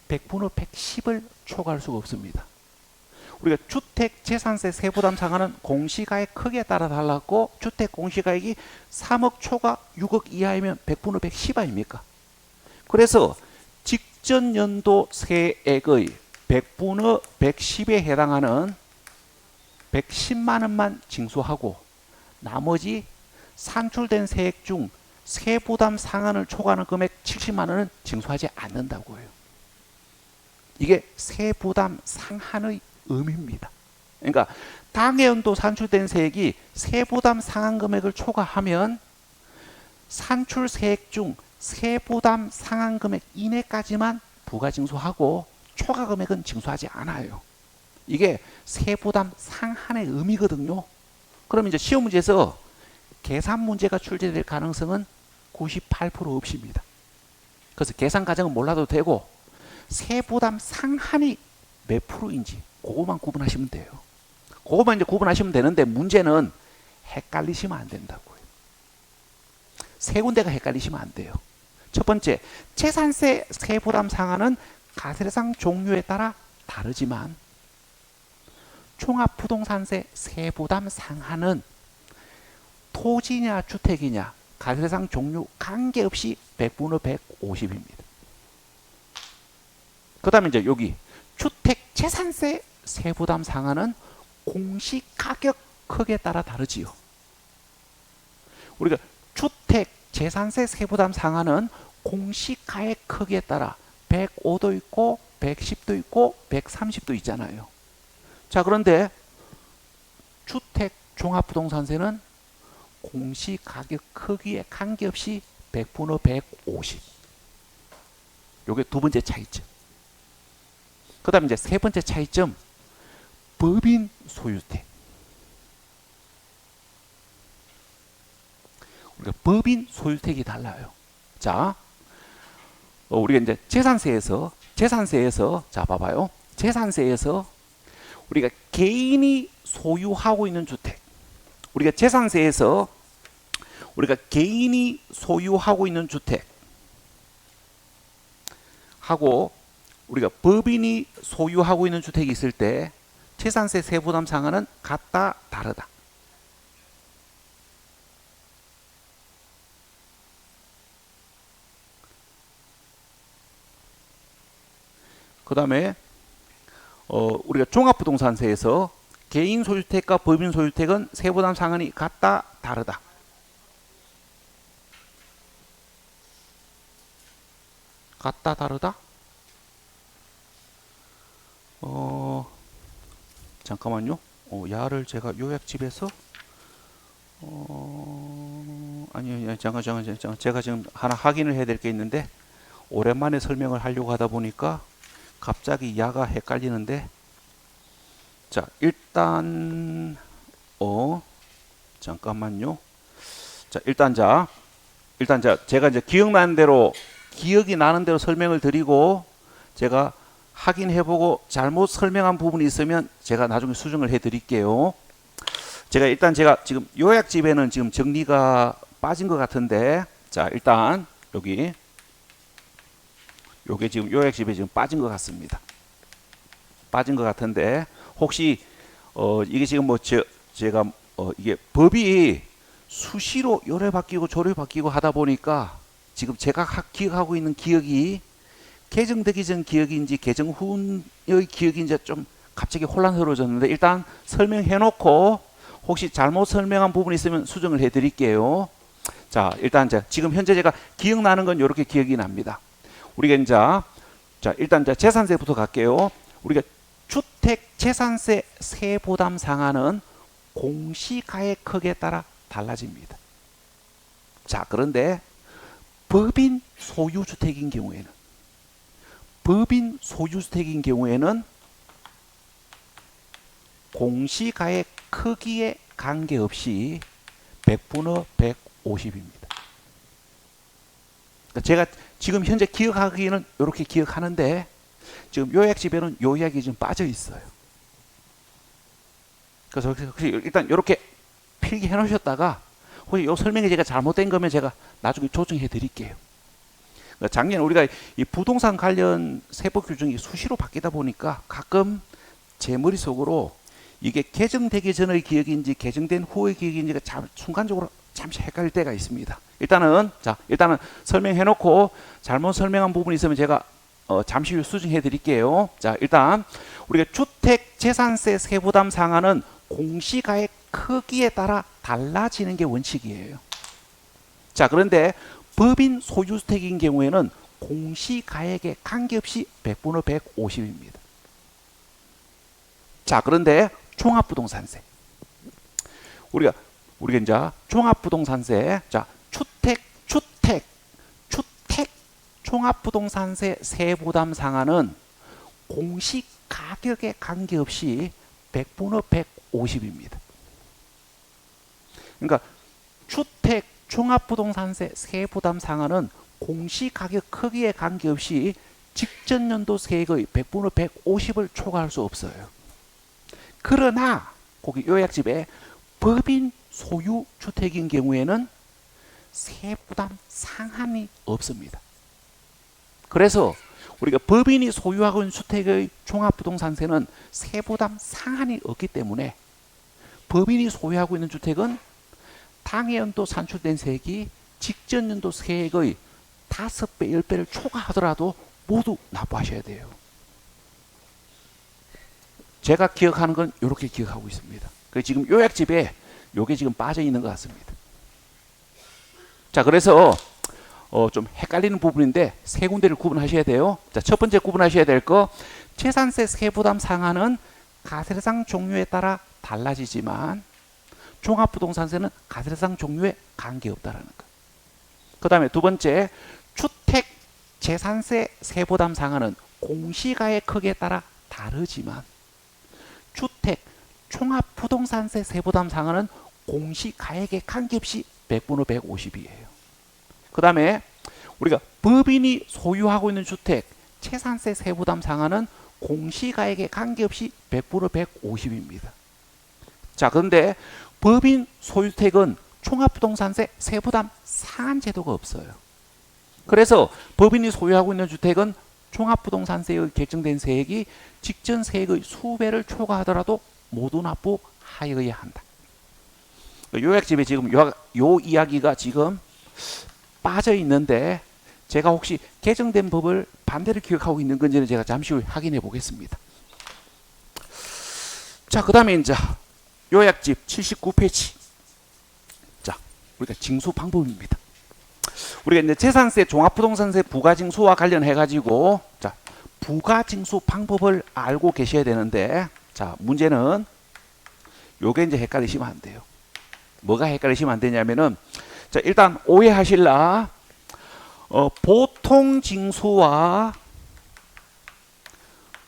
100분의 110을 초과할 수가 없습니다. 우리가 주택 재산세 세부담 상한은 공시가액 크기에 따라 달랐고, 주택 공시가액이 3억 초과 6억 이하이면 100분의 110 아닙니까? 그래서 직전 연도 세액의 100분의 110에 해당하는 110만 원만 징수하고, 나머지 산출된 세액 중 세부담 상한을 초과하는 금액 70만 원은 징수하지 않는다고요. 이게 세부담 상한의 의미입니다. 그러니까 당해연도 산출된 세액이 세부담 상한 금액을 초과하면 산출 세액 중 세부담 상한 금액 이내까지만 부가징수하고 초과 금액은 징수하지 않아요. 이게 세부담 상한의 의미거든요. 그럼 이제 시험 문제에서 계산 문제가 출제될 가능성은 98% 없습니다. 그래서 계산 과정은 몰라도 되고, 세부담 상한이 몇 프로인지 그것만 구분하시면 돼요. 그것만 이제 구분하시면 되는데, 문제는 헷갈리시면 안 된다고요. 세 군데가 헷갈리시면 안 돼요. 첫 번째, 재산세 세부담 상한은 가세상 종류에 따라 다르지만, 종합부동산세 세부담 상한은 토지냐 주택이냐 가세상 종류 관계없이 100분의 150입니다. 그 다음에 이제 여기 주택 재산세 세부담 상한은 공시가격 크기에 따라 다르지요. 우리가 주택 재산세 세부담 상한은 공시가액 크기에 따라 105도 있고 110도 있고 130도 있잖아요. 자, 그런데 주택 종합부동산세는 공시가격 크기에 관계없이 100분의 150. 요게 두 번째 차이점. 그 다음에 이제 세 번째 차이점, 법인 소유택. 우리가 법인 소유택이 달라요. 자, 우리가 이제 재산세에서 자, 봐봐요. 재산세에서 우리가 개인이 소유하고 있는 주택, 우리가 재산세에서 우리가 개인이 소유하고 있는 주택 하고 우리가 법인이 소유하고 있는 주택이 있을 때 재산세 세부담 상한은 같다, 다르다. 그 다음에 우리가 종합부동산세에서 개인 소유택과 법인 소유택은 세부담 상한이 같다, 다르다. 같다, 다르다? 잠깐만요. 야를 제가 요약집에서 아니요, 잠깐 제가 지금 하나 확인을 해야 될 게 있는데, 오랜만에 설명을 하려고 하다 보니까 갑자기 야가 헷갈리는데, 자, 일단 잠깐만요. 자, 일단 제가 이제 기억이 나는 대로 설명을 드리고, 제가 확인해보고 잘못 설명한 부분이 있으면 제가 나중에 수정을 해드릴게요. 제가 지금 요약집에는 지금 정리가 빠진 것 같은데, 자 일단 여기 요게 지금 요약집에 지금 빠진 것 같습니다. 빠진 것 같은데 혹시 이게 지금 뭐 제가 이게 법이 수시로 요래 바뀌고 저래 바뀌고 하다 보니까 지금 제가 기억하고 있는 기억이 개정되기 전 기억인지 개정 후의 기억인지 좀 갑자기 혼란스러워졌는데, 일단 설명해 놓고 혹시 잘못 설명한 부분이 있으면 수정을 해 드릴게요. 자 일단 지금 현재 제가 기억나는 건 이렇게 기억이 납니다. 우리가 이제 자 일단 재산세부터 갈게요. 우리가 주택 재산세 세부담 상한은 공시가액 크기에 따라 달라집니다. 자 그런데 법인 소유주택인 경우에는 공시가액 크기에 관계없이 100분의 150입니다. 그러니까 제가 지금 현재 기억하기는 이렇게 기억하는데 지금 요약집에는 요약이 좀 빠져 있어요. 그래서 일단 이렇게 필기해 놓으셨다가 혹시 이 설명이 제가 잘못된 거면 제가 나중에 조정해 드릴게요. 그러니까 작년 우리가 이 부동산 관련 세법 규정이 수시로 바뀌다 보니까 가끔 제 머릿속으로 이게 개정되기 전의 기억인지 개정된 후의 기억인지가 순간적으로 잠시 헷갈릴 때가 있습니다. 일단은 설명해 놓고 잘못 설명한 부분이 있으면 제가 잠시 후 수정해 드릴게요. 자 일단 우리가 주택 재산세 세부담 상한은 공시가액 크기에 따라 달라지는 게 원칙이에요. 자 그런데 법인 소유주택인 경우에는 공시가액에 관계없이 100분의 150입니다. 자 그런데 종합부동산세, 우리가 이제 종합부동산세, 자 주택 종합부동산세 세부담 상한은 공시가격에 관계없이 100분의 150입니다. 그러니까 주택 종합부동산세 세부담 상한은 공시가격 크기에 관계없이 직전 연도 세액의 100분의 150을 초과할 수 없어요. 그러나 거기 요약집에 법인 소유주택인 경우에는 세부담 상한이 없습니다. 그래서 우리가 법인이 소유하고 있는 주택의 종합부동산세는 세부담 상한이 없기 때문에 법인이 소유하고 있는 주택은 당해 연도 산출된 세액이 직전 연도 세액의 5배, 10배를 초과하더라도 모두 납부하셔야 돼요. 제가 기억하는 건 이렇게 기억하고 있습니다. 그래서 지금 요약집에 요게 지금 빠져 있는 것 같습니다. 자 그래서 좀 헷갈리는 부분인데 세 군데를 구분하셔야 돼요. 자, 첫 번째 구분하셔야 될 거, 재산세 세부담 상한은 가세상 종류에 따라 달라지지만 종합부동산세는 가세상 종류에 관계없다라는 거. 그 다음에 두 번째, 주택 재산세 세부담 상한은 공시가액 크기에 따라 다르지만 주택 종합부동산세 세부담 상한은 공시가액에 관계없이 100분의 150이에요. 그 다음에 우리가 법인이 소유하고 있는 주택 재산세 세부담 상한은 공시가액에 관계없이 100분의 150입니다. 자 그런데 법인 소유주택은 종합부동산세 세부담 상한 제도가 없어요. 그래서 법인이 소유하고 있는 주택은 종합부동산세의 결정된 세액이 직전 세액의 수배를 초과하더라도 모두 납부하여야 한다. 요약집에 지금 요 이야기가 지금 빠져 있는데 제가 혹시 개정된 법을 반대로 기억하고 있는 건지는 제가 잠시 후에 확인해 보겠습니다. 자, 그 다음에 이제 요약집 79페이지. 자, 우리가 징수 방법입니다. 우리가 이제 재산세, 종합부동산세 부가징수와 관련해 가지고 자, 부가징수 방법을 알고 계셔야 되는데, 자, 문제는 요게 이제 헷갈리시면 안 돼요. 뭐가 헷갈리시면 안 되냐면은, 자, 일단 오해하실라. 보통 징수와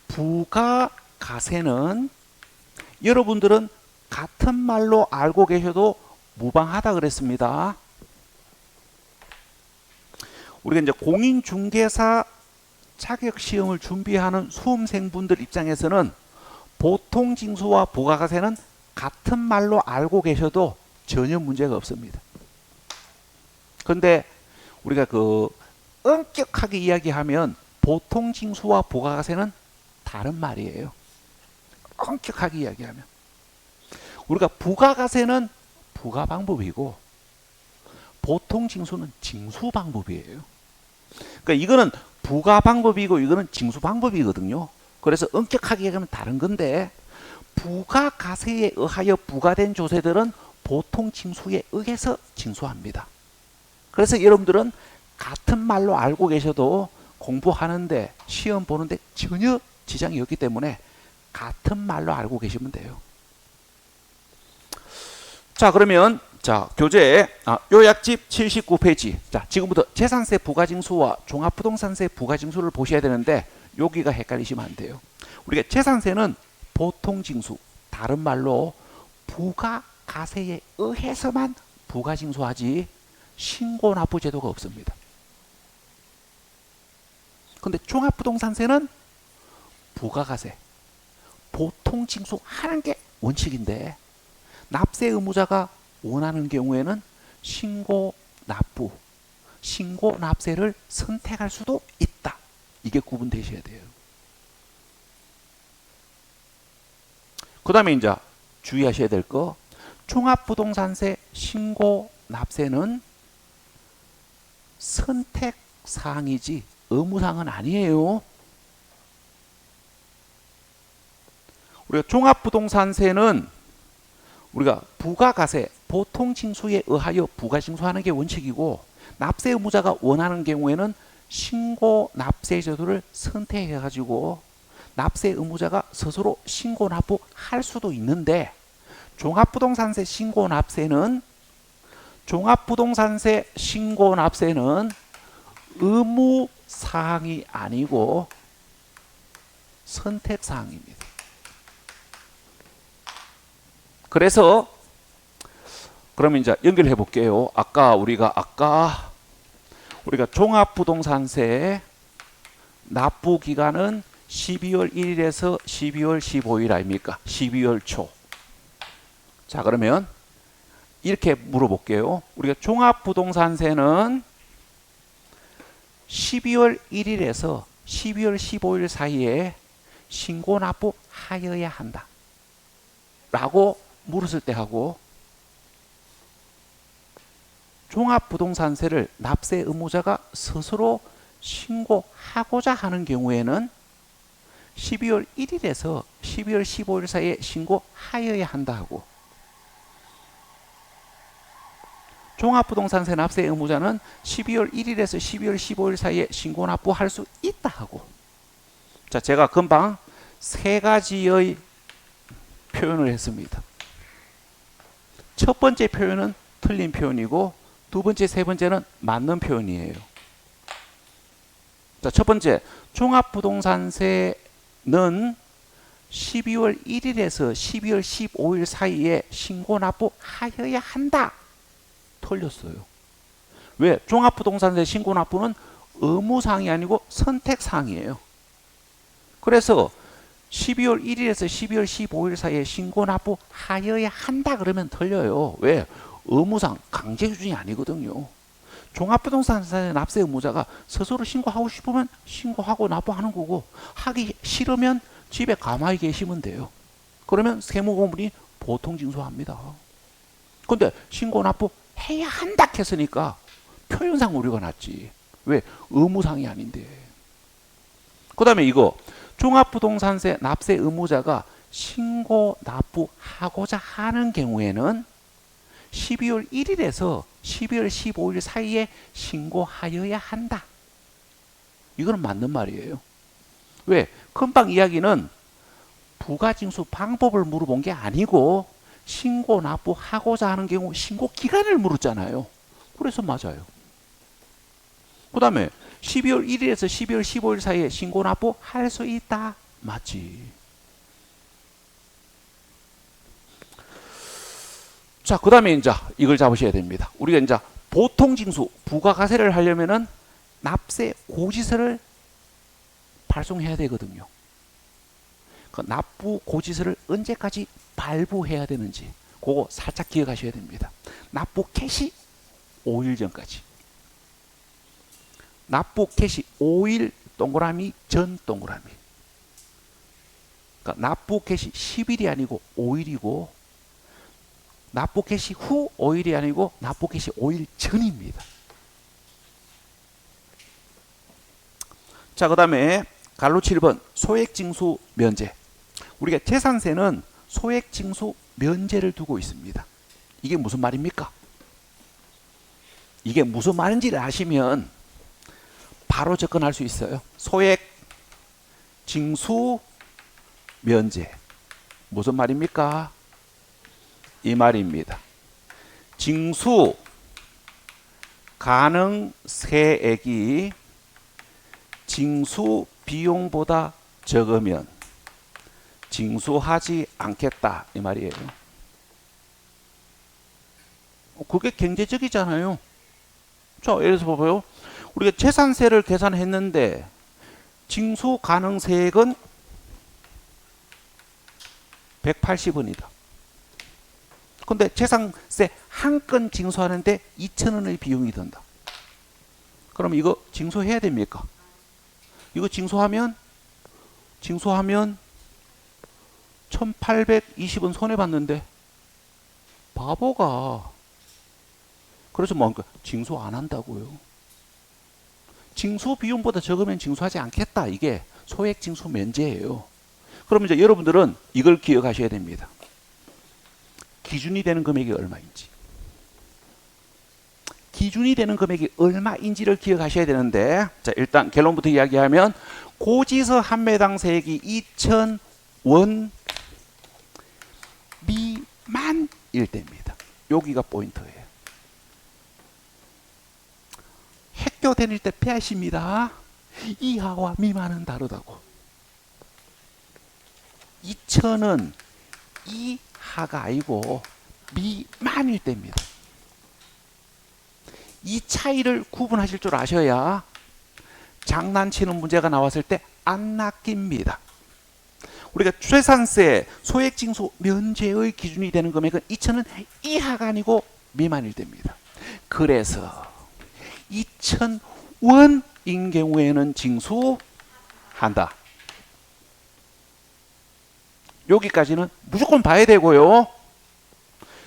부가가세는 여러분들은 같은 말로 알고 계셔도 무방하다 그랬습니다. 우리가 이제 공인중개사 자격시험을 준비하는 수험생분들 입장에서는 보통 징수와 부가가세는 같은 말로 알고 계셔도 전혀 문제가 없습니다. 근데 우리가 그 엄격하게 이야기하면 보통 징수와 부가가세는 다른 말이에요. 엄격하게 이야기하면 우리가 부가가세는 부가 방법이고 보통 징수는 징수 방법이에요. 그러니까 이거는 부가 방법이고 이거는 징수 방법이거든요. 그래서 엄격하게 얘기하면 다른 건데 부가가세에 의하여 부과된 조세들은 보통 징수에 의해서 징수합니다. 그래서 여러분들은 같은 말로 알고 계셔도 공부하는데 시험 보는데 전혀 지장이 없기 때문에 같은 말로 알고 계시면 돼요. 자, 그러면 자, 교재 요약집 79페이지. 자, 지금부터 재산세 부가징수와 종합부동산세 부가징수를 보셔야 되는데 여기가 헷갈리시면 안 돼요. 우리가 재산세는 보통징수, 다른 말로 부가가세에 의해서만 부가징수하지 신고납부 제도가 없습니다. 근데 종합부동산세는 부가가세, 보통징수하는 게 원칙인데 납세 의무자가 원하는 경우에는 신고납부, 신고납세를 선택할 수도 있다. 이게 구분되셔야 돼요. 그 다음에 이제 주의하셔야 될 거, 종합부동산세 신고납세는 선택사항이지 의무사항은 아니에요. 우리가 종합부동산세는 우리가 부가가세, 보통징수에 의하여 부가징수하는 게 원칙이고 납세 의무자가 원하는 경우에는 신고납세 제도를 선택해가지고 납세 의무자가 스스로 신고납부할 수도 있는데 종합부동산세 신고납세는 의무사항이 아니고 선택사항입니다. 그래서 그러면 이제 연결해 볼게요. 우리가 종합부동산세 납부 기간은 12월 1일에서 12월 15일 아닙니까? 12월 초. 자, 그러면 이렇게 물어볼게요. 우리가 종합부동산세는 12월 1일에서 12월 15일 사이에 신고납부하여야 한다. 라고 물었을 때 하고 종합부동산세를 납세 의무자가 스스로 신고하고자 하는 경우에는 12월 1일에서 12월 15일 사이에 신고하여야 한다 하고 종합부동산세 납세 의무자는 12월 1일에서 12월 15일 사이에 신고납부할 수 있다 하고 자, 제가 금방 세 가지의 표현을 했습니다. 첫 번째 표현은 틀린 표현이고 두 번째, 세 번째는 맞는 표현이에요. 자, 첫 번째, 종합부동산세는 12월 1일에서 12월 15일 사이에 신고납부하여야 한다. 틀렸어요. 왜? 종합부동산세 신고납부는 의무사항이 아니고 선택사항이에요. 그래서 12월 1일에서 12월 15일 사이에 신고납부하여야 한다 그러면 틀려요. 왜? 의무상 강제규정이 아니거든요. 종합부동산세 납세 의무자가 스스로 신고하고 싶으면 신고하고 납부하는 거고 하기 싫으면 집에 가만히 계시면 돼요. 그러면 세무공무원이 보통 징수합니다. 근데 신고 납부해야 한다 했으니까 표현상 오류가 났지. 왜? 의무상이 아닌데. 그 다음에 이거 종합부동산세 납세 의무자가 신고 납부하고자 하는 경우에는 12월 1일에서 12월 15일 사이에 신고하여야 한다. 이거는 맞는 말이에요. 왜? 금방 이야기는 부가징수 방법을 물어본 게 아니고 신고 납부하고자 하는 경우 신고 기간을 물었잖아요. 그래서 맞아요. 그 다음에 12월 1일에서 12월 15일 사이에 신고 납부할 수 있다. 맞지. 자, 그 다음에 이제 이걸 잡으셔야 됩니다. 우리가 이제 보통징수, 부가가세를 하려면은 납세 고지서를 발송해야 되거든요. 그 납부 고지서를 언제까지 발부해야 되는지 그거 살짝 기억하셔야 됩니다. 납부 개시 5일 전까지. 납부 개시 5일 동그라미 전 동그라미. 그러니까 납부 개시 10일이 아니고 5일이고 납부 개시 후 5일이 아니고 납부 개시 5일 전입니다. 자, 그 다음에 갈로 7번 소액징수 면제. 우리가 재산세는 소액징수 면제를 두고 있습니다. 이게 무슨 말입니까? 이게 무슨 말인지를 아시면 바로 접근할 수 있어요. 소액징수 면제. 무슨 말입니까? 이 말입니다. 징수 가능 세액이 징수 비용보다 적으면 징수하지 않겠다 이 말이에요. 그게 경제적이잖아요. 자, 예를 들어서 봐봐요. 우리가 재산세를 계산했는데 징수 가능 세액은 180원이다. 근데 재산세 한 건 징수하는데 2,000원의 비용이 든다. 그럼 이거 징수해야 됩니까? 이거 징수하면 1,820원 손해봤는데 바보가. 그래서 뭔가 징수 안 한다고요. 징수 비용보다 적으면 징수하지 않겠다. 이게 소액 징수 면제예요. 그럼 이제 여러분들은 이걸 기억하셔야 됩니다. 기준이 되는 금액이 얼마인지. 기준이 되는 금액이 얼마인지를 기억하셔야 되는데, 자, 일단 결론부터 이야기하면 고지서 한 매당 세액이 2,000원 미만일 때입니다. 여기가 포인트예요. 학교 다닐 때 배우십니다. 이하와 미만은 다르다고. 2,000원 이하가 아니고 미만일 때입니다. 이 차이를 구분하실 줄 아셔야 장난치는 문제가 나왔을 때 안 낚입니다. 우리가 재산세 소액징수 면제의 기준이 되는 금액은 2,000원 이하가 아니고 미만일 때입니다. 그래서 2,000원인 경우에는 징수한다. 여기까지는 무조건 봐야 되고요.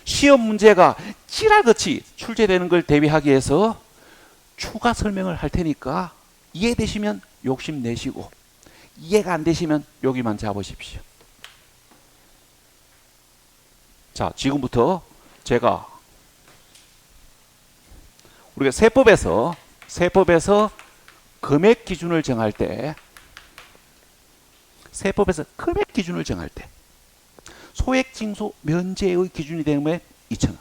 시험 문제가 지랄같이 출제되는 걸 대비하기 위해서 추가 설명을 할 테니까 이해되시면 욕심내시고 이해가 안 되시면 여기만 잡으십시오. 자, 지금부터 제가 우리가 세법에서 금액 기준을 정할 때 소액징수 면제의 기준이 되면 2,000원.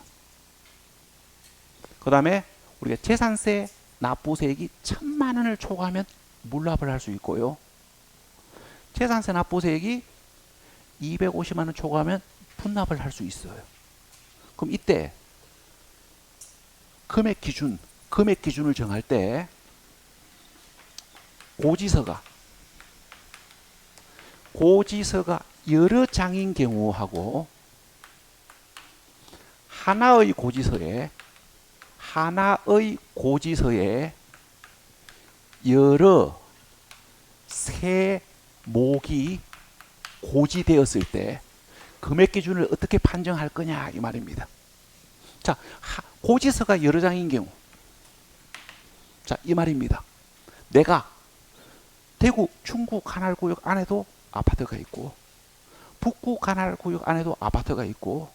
그 다음에 우리가 재산세 납부세액이 1,000만 원을 초과하면 물납을 할 수 있고요. 재산세 납부세액이 250만 원 초과하면 분납을 할 수 있어요. 그럼 이때 금액 기준을 정할 때 고지서가 여러 장인 경우하고 하나의 고지서에 여러 세목이 고지되었을 때 금액 기준을 어떻게 판정할 거냐 이 말입니다. 자, 고지서가 여러 장인 경우, 자, 이 말입니다. 내가 대구 중구 관할구역 안에도 아파트가 있고 북구 관할구역 안에도 아파트가 있고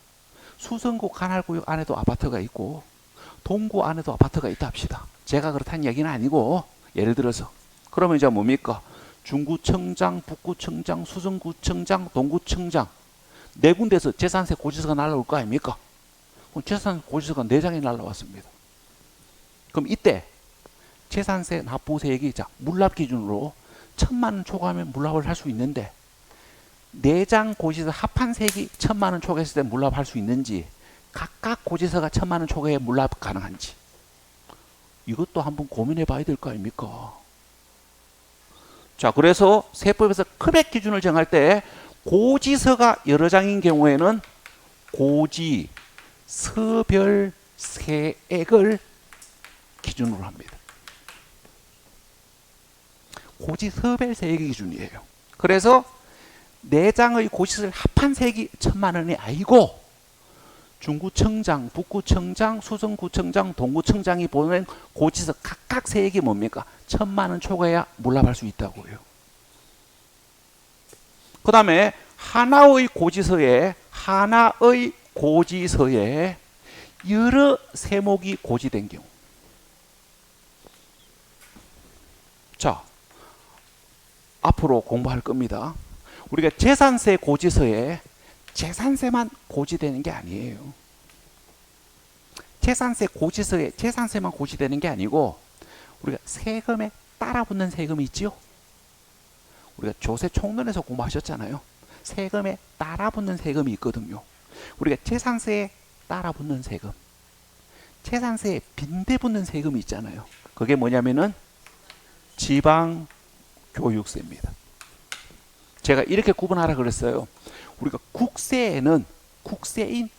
수성구 관할구역 안에도 아파트가 있고 동구 안에도 아파트가 있다 합시다. 제가 그렇다는 얘기는 아니고 예를 들어서 그러면 이제 뭡니까? 중구청장, 북구청장, 수성구청장, 동구청장 네 군데서 재산세 고지서가 날라올 거 아닙니까? 그럼 재산세 고지서가 4장이 날라왔습니다. 그럼 이때 재산세 납부세액이 자 물납 기준으로 1,000만 원 초과하면 물납을 할 수 있는데 4장 고지서 합한 세액이 1,000만 원 초과했을 때 물납할 수 있는지 각각 고지서가 1,000만 원 초과해 물납 가능한지 이것도 한번 고민해 봐야 될 거 아닙니까? 자, 그래서 세법에서 금액 기준을 정할 때 고지서가 여러 장인 경우에는 고지서별 세액을 기준으로 합니다. 고지서별 세액 기준이에요. 그래서 내장의 고지서를 합한 세액이 1,000만 원이 아니고 중구청장, 북구청장, 수성구청장, 동구청장이 보낸 고지서 각각 세액이 뭡니까? 1,000만 원 초과해야 물납할 수 있다고요. 그 다음에 하나의 고지서에 여러 세목이 고지된 경우. 자, 앞으로 공부할 겁니다. 우리가 재산세 고지서에 재산세만 고지되는 게 아니에요. 재산세 고지서에 재산세만 고지되는 게 아니고 우리가 세금에 따라붙는 세금이 있지요. 우리가 조세 총론에서 공부하셨잖아요. 세금에 따라붙는 세금이 있거든요. 우리가 재산세에 따라붙는 세금, 재산세에 빈대붙는 세금이 있잖아요. 그게 뭐냐면은 지방교육세입니다. 제가 이렇게 구분하라 그랬어요. 우리가 국세에는 국세인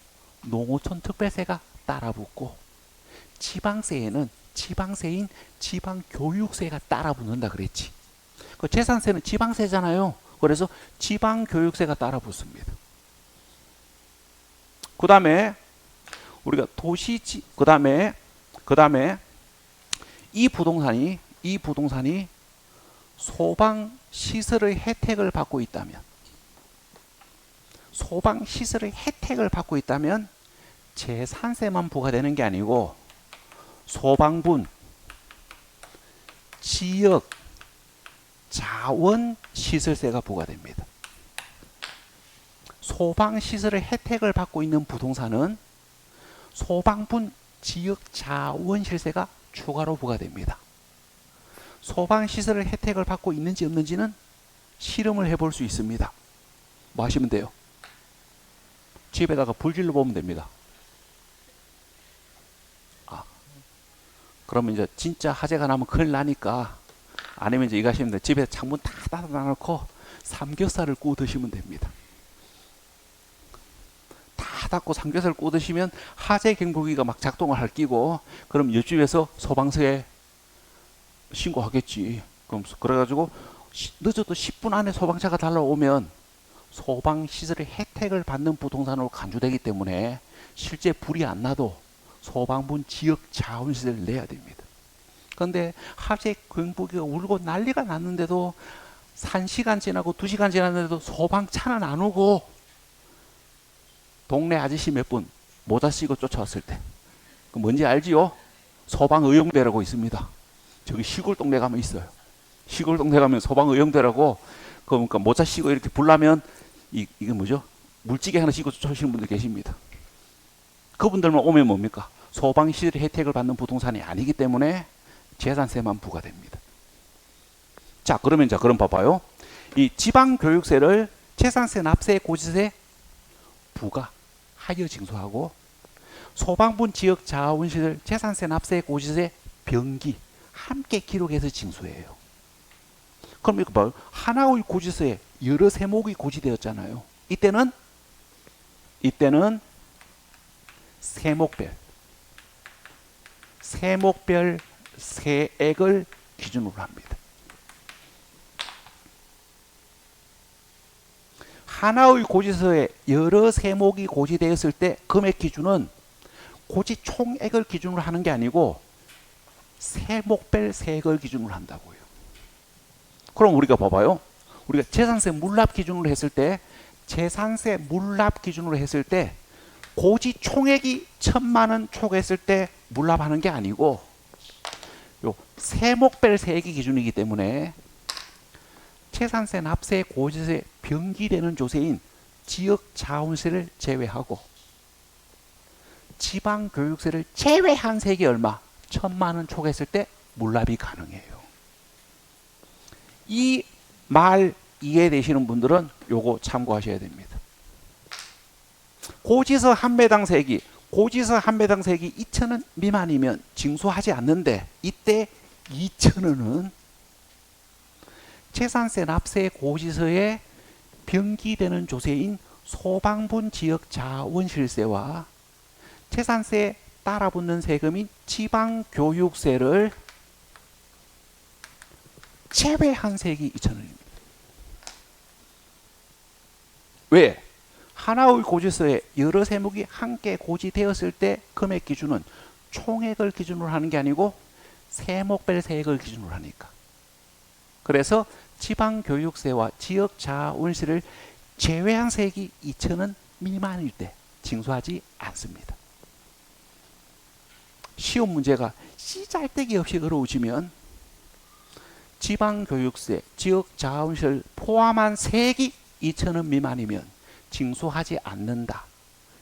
농어촌 특별세가 따라붙고 지방세에는 지방세인 지방교육세가 따라붙는다 그랬지. 그 재산세는 지방세잖아요. 그래서 지방교육세가 따라붙습니다. 그 다음에 우리가 도시지, 그 다음에 이 부동산이 소방시설의 혜택을 받고 있다면 재산세만 부과되는 게 아니고 소방분, 지역, 자원시설세가 부과됩니다. 소방시설의 혜택을 받고 있는 부동산은 소방분, 지역, 자원시설세가 추가로 부과됩니다. 소방시설의 혜택을 받고 있는지 없는지는 실험을 해볼 수 있습니다. 뭐 하시면 돼요? 집에다가 불질러 보면 됩니다. 그러면 이제 진짜 화재가 나면 큰일 나니까, 아니면 이제 이거 하시면 돼요. 집에 창문 다 닫아놓고 삼겹살을 구워 드시면 됩니다. 다 닫고 삼겹살을 구워 드시면 화재 경보기가 막 작동을 할 끼고, 그럼 옆집에서 소방서에 신고하겠지. 그래가지고 늦어도 10분 안에 소방차가 달려오면 소방시설의 혜택을 받는 부동산으로 간주되기 때문에 실제 불이 안 나도 소방분 지역 자원시설을 내야 됩니다. 그런데 화재 경보기가 울고 난리가 났는데도 1시간 지나고 2시간 지났는데도 소방차는 안 오고 동네 아저씨 몇 분 모자 쓰고 쫓아왔을 때, 그 뭔지 알지요? 소방의용대라고 있습니다. 저기 시골 동네 가면 있어요. 시골 동네 가면 소방의용대라고, 그러니까 모자 쓰고 이렇게 불나면 이게 뭐죠? 물찌개 하나 쓰고 쫓아오시는 분들 계십니다. 그분들만 오면 뭡니까? 소방시설 혜택을 받는 부동산이 아니기 때문에 재산세만 부과됩니다. 자, 그럼 봐봐요. 이 지방교육세를 재산세, 납세, 고지세 부과하여 징수하고, 소방분, 지역, 자원시설 재산세, 납세, 고지세 병기 함께 기록해서 징수해요. 그럼 이거 봐요. 하나의 고지서에 여러 세목이 고지되었잖아요. 이때는 세목별 세액을 기준으로 합니다. 하나의 고지서에 여러 세목이 고지되었을 때 금액 기준은 고지 총액을 기준으로 하는 게 아니고 세목별 세액을 기준으로 한다고요. 그럼 우리가 봐봐요. 우리가 재산세 물납 기준으로 했을 때 고지 총액이 1,000만 원 초과했을 때 물납하는 게 아니고 요 세목별 세액이 기준이기 때문에 재산세, 납세, 고지세 병기되는 조세인 지역 자원세를 제외하고 지방교육세를 제외한 세액이 얼마? 1,000만 원 초과했을 때 물납이 가능해요. 이 말 이해되시는 분들은 요거 참고하셔야 됩니다. 고지서 한 매당 세액이 2,000원 미만이면 징수하지 않는데, 이때 2,000원은 재산세, 납세, 고지서에 병기되는 조세인 소방분, 지역 자원실세와 재산세에 따라붙는 세금인 지방교육세를 제외한 세액이 2,000원입니다. 왜? 하나의 고지서에 여러 세목이 함께 고지되었을 때 금액 기준은 총액을 기준으로 하는 게 아니고 세목별 세액을 기준으로 하니까. 그래서 지방교육세와 지역자원세를 제외한 세액이 2,000원 미만일 때 징수하지 않습니다. 시험 문제가 씨잘데기 없이 어려우시면 지방교육세, 지역자원세를 포함한 세액이 2,000원 미만이면 징수하지 않는다.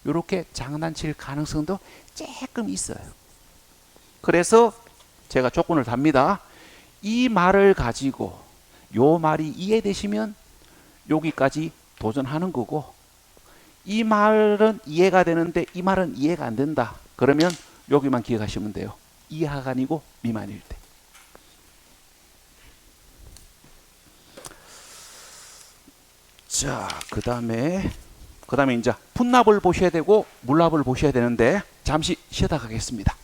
이렇게 장난칠 가능성도 조금 있어요. 그래서 제가 조건을 답니다. 이 말을 가지고 요 말이 이해되시면 여기까지 도전하는 거고, 이 말은 이해가 되는데 이 말은 이해가 안 된다. 그러면 여기만 기억하시면 돼요. 이하가 아니고 미만일 때. 자, 그 다음에 이제 분납을 보셔야 되고 물납을 보셔야 되는데 잠시 쉬었다 가겠습니다.